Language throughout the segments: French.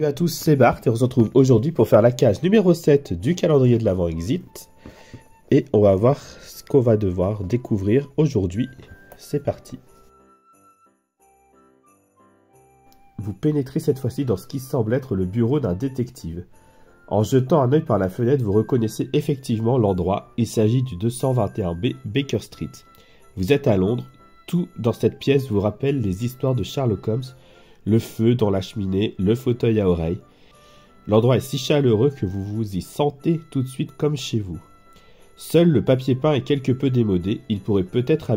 Salut à tous, c'est Bart et on se retrouve aujourd'hui pour faire la case numéro 7 du calendrier de l'Avent Exit. Et on va voir ce qu'on va devoir découvrir aujourd'hui. C'est parti. Vous pénétrez cette fois-ci dans ce qui semble être le bureau d'un détective. En jetant un œil par la fenêtre, vous reconnaissez effectivement l'endroit. Il s'agit du 221B Baker Street. Vous êtes à Londres. Tout dans cette pièce vous rappelle les histoires de Sherlock Holmes. Le feu dans la cheminée, le fauteuil à oreilles. L'endroit est si chaleureux que vous vous y sentez tout de suite comme chez vous. Seul le papier peint est quelque peu démodé. On pourrait peut-être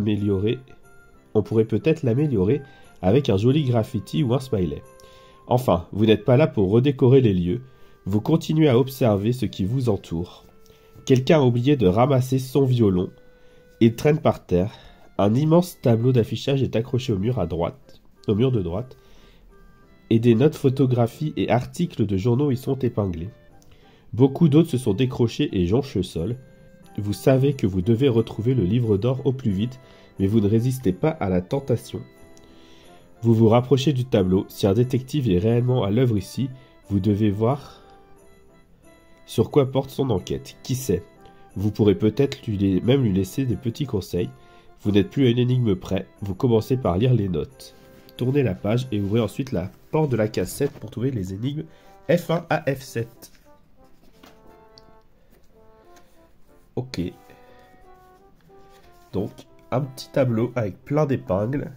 l'améliorer avec un joli graffiti ou un smiley. Enfin, vous n'êtes pas là pour redécorer les lieux. Vous continuez à observer ce qui vous entoure. Quelqu'un a oublié de ramasser son violon. Il traîne par terre. Un immense tableau d'affichage est accroché au mur de droite. Et des notes photographies et articles de journaux y sont épinglés. Beaucoup d'autres se sont décrochés et jonchent le sol. Vous savez que vous devez retrouver le livre d'or au plus vite, mais vous ne résistez pas à la tentation. Vous vous rapprochez du tableau. Si un détective est réellement à l'œuvre ici, vous devez voir sur quoi porte son enquête. Qui sait? Vous pourrez peut-être même lui laisser des petits conseils. Vous n'êtes plus à une énigme près. Vous commencez par lire les notes. Tournez la page et ouvrez ensuite la porte de la case 7 pour trouver les énigmes F1 à F7. Ok. Donc, un petit tableau avec plein d'épingles.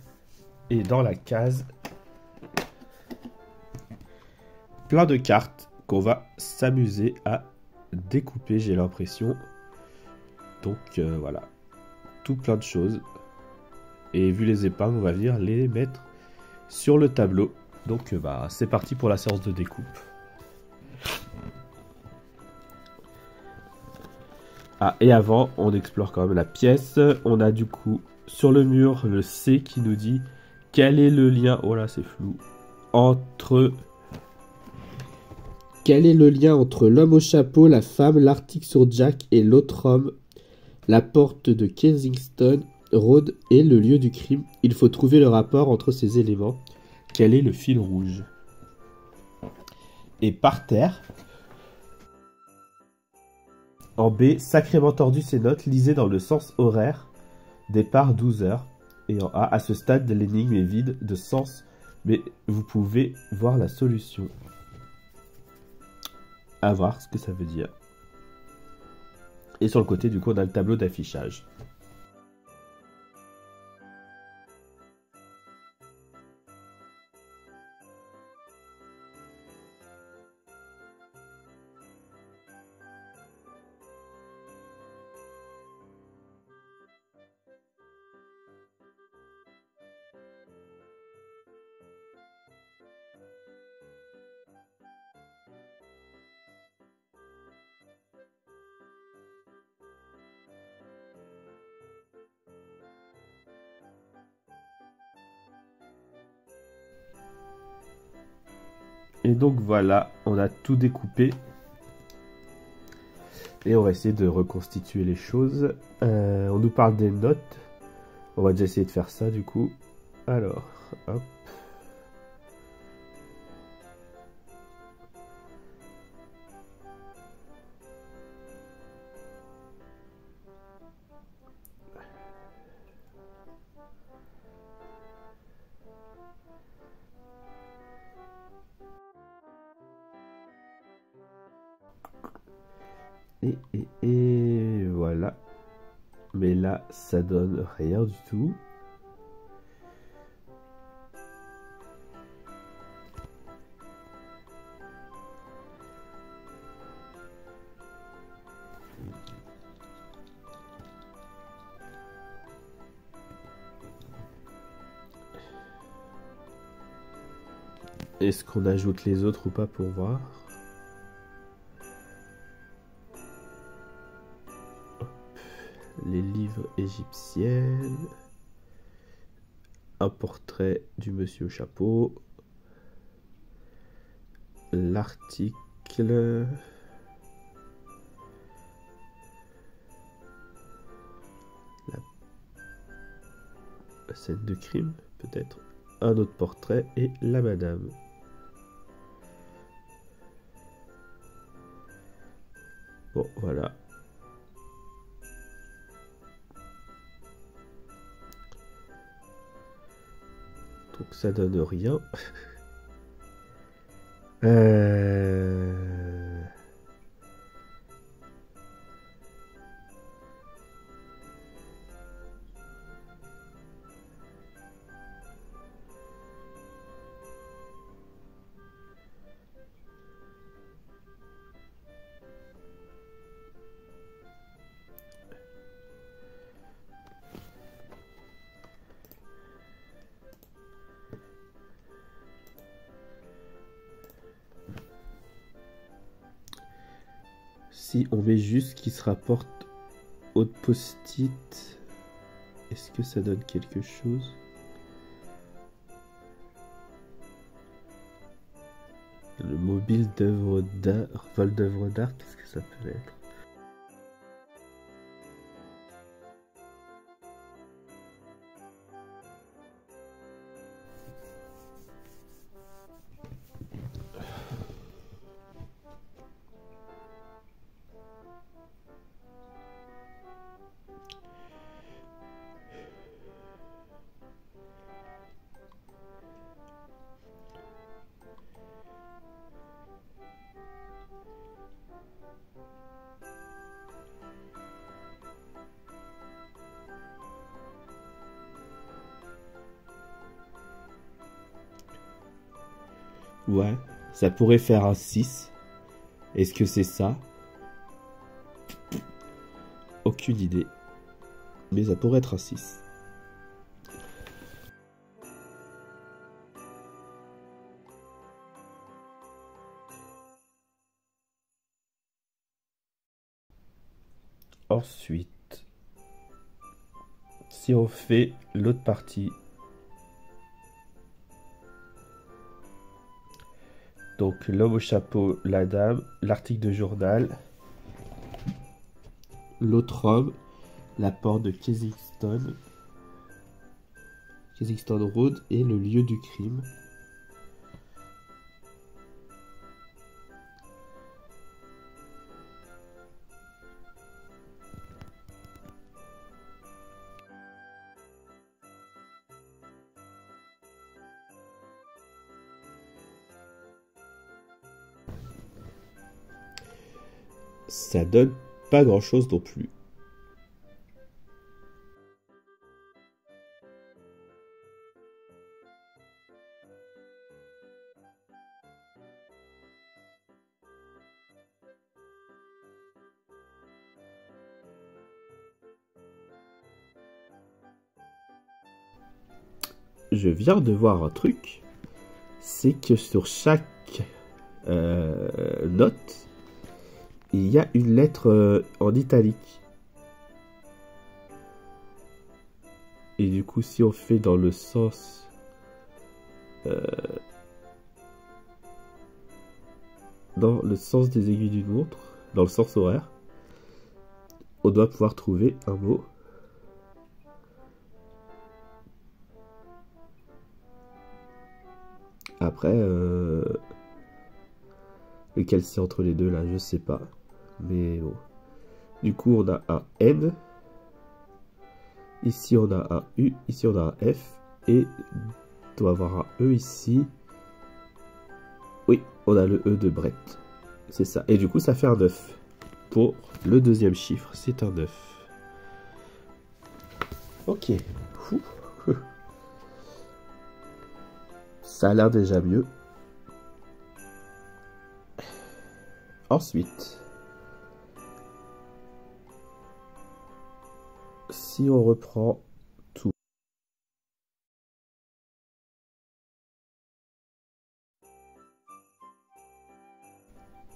Et dans la case, plein de cartes qu'on va s'amuser à découper, j'ai l'impression. Donc, voilà. Tout plein de choses. Et vu les épingles, on va venir les mettre sur le tableau. Donc c'est parti pour la séance de découpe. Ah, et avant, on explore quand même la pièce. On a du coup sur le mur le C qui nous dit quel est le lien, oh là c'est flou, quel est le lien entre l'homme au chapeau, la femme, l'article sur Jack et l'autre homme, la porte de Kensington Road et le lieu du crime. Il faut trouver le rapport entre ces éléments. Quel est le fil rouge? Et par terre, en B, sacrément tordu ces notes, lisez dans le sens horaire, départ 12h. Et en A, à ce stade, l'énigme est vide de sens, mais vous pouvez voir la solution. À voir ce que ça veut dire. Et sur le côté, du coup, on a le tableau d'affichage. Et donc voilà, on a tout découpé. Et on va essayer de reconstituer les choses. On nous parle des notes. On va déjà essayer de faire ça du coup. Alors, hop. Et voilà. Mais là, ça donne rien du tout. Est-ce qu'on ajoute les autres ou pas pour voir? Les livres égyptiennes, un portrait du monsieur au chapeau, l'article, la scène de crime peut-être, un autre portrait et la madame. Bon, voilà. Donc ça donne rien. Euh... Si on met juste qui se rapporte au post-it, est-ce que ça donne quelque chose? Le mobile d'œuvre d'art, vol d'œuvre d'art, qu'est-ce que ça peut être? Ouais, ça pourrait faire un 6. Est-ce que c'est ça? Aucune idée. Mais ça pourrait être un 6. Ensuite, si on fait l'autre partie, donc l'homme au chapeau, la dame, l'article de journal, l'autre homme, la porte de Kensington Road et le lieu du crime. Ça donne pas grand chose non plus. Je viens de voir un truc, c'est que sur chaque note, il y a une lettre en italique. Et du coup, si on fait dans le sens... dans le sens des aiguilles d'une montre, dans le sens horaire, on doit pouvoir trouver un mot. Après, lequel c'est entre les deux là, je sais pas. Mais bon. Du coup, on a un N. Ici, on a un U. Ici, on a un F. Et on doit avoir un E ici. Oui, on a le E de Brett. C'est ça. Et du coup, ça fait un 9. Pour le deuxième chiffre, c'est un 9. Ok. Ça a l'air déjà mieux. Ensuite, si on reprend tout,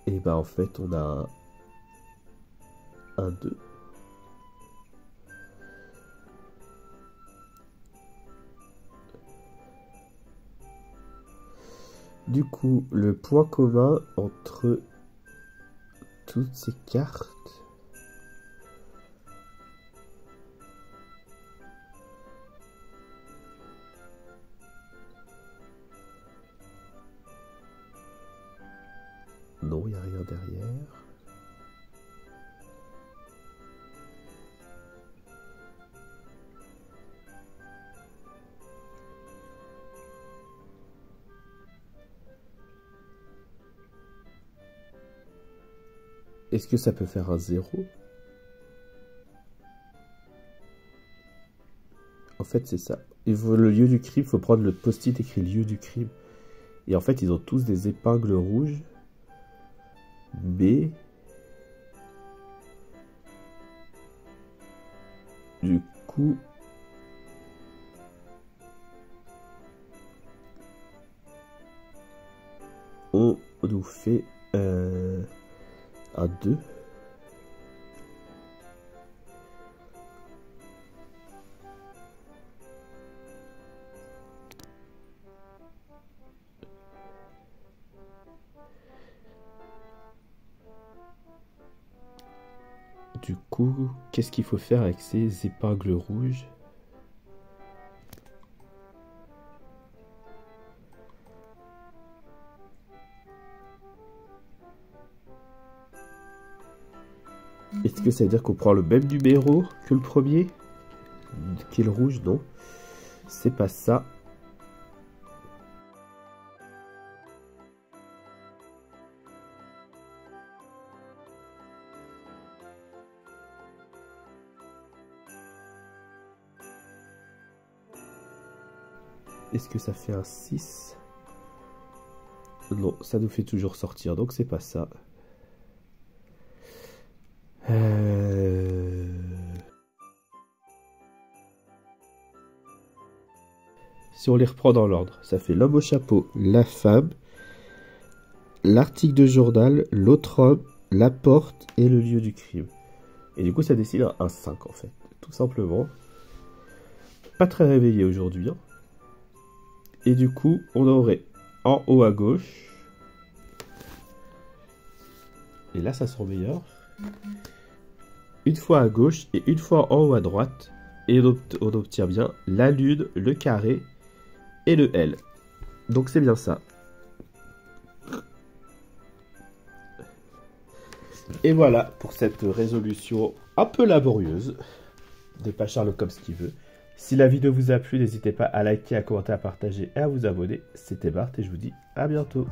et ben en fait on a un 2. Du coup, le point commun entre toutes ces cartes, non, il n'y a rien derrière. Est-ce que ça peut faire un 0? En fait, c'est ça. Il faut le lieu du crime, il faut prendre le post-it écrit lieu du crime. Et en fait, ils ont tous des épingles rouges. Mais... du coup... on nous fait un 2. Du coup, qu'est-ce qu'il faut faire avec ces épingles rouges? Est-ce que ça veut dire qu'on prend le même numéro que le premier? Qui est le rouge? Non. C'est pas ça. Est-ce que ça fait un 6? Non, ça nous fait toujours sortir, donc c'est pas ça. Si on les reprend dans l'ordre, ça fait l'homme au chapeau, la femme, l'article de journal, l'autre homme, la porte et le lieu du crime. Et du coup, ça décide un 5 en fait, tout simplement. Pas très réveillé aujourd'hui. Hein. Et du coup, on aurait en haut à gauche. Et là, ça sent meilleur. Une fois à gauche et une fois en haut à droite. Et on obtient bien la lune, le carré et le L. Donc c'est bien ça. Et voilà pour cette résolution un peu laborieuse de pas Sherlock Holmes qui veut. Si la vidéo vous a plu, n'hésitez pas à liker, à commenter, à partager et à vous abonner. C'était Bart et je vous dis à bientôt.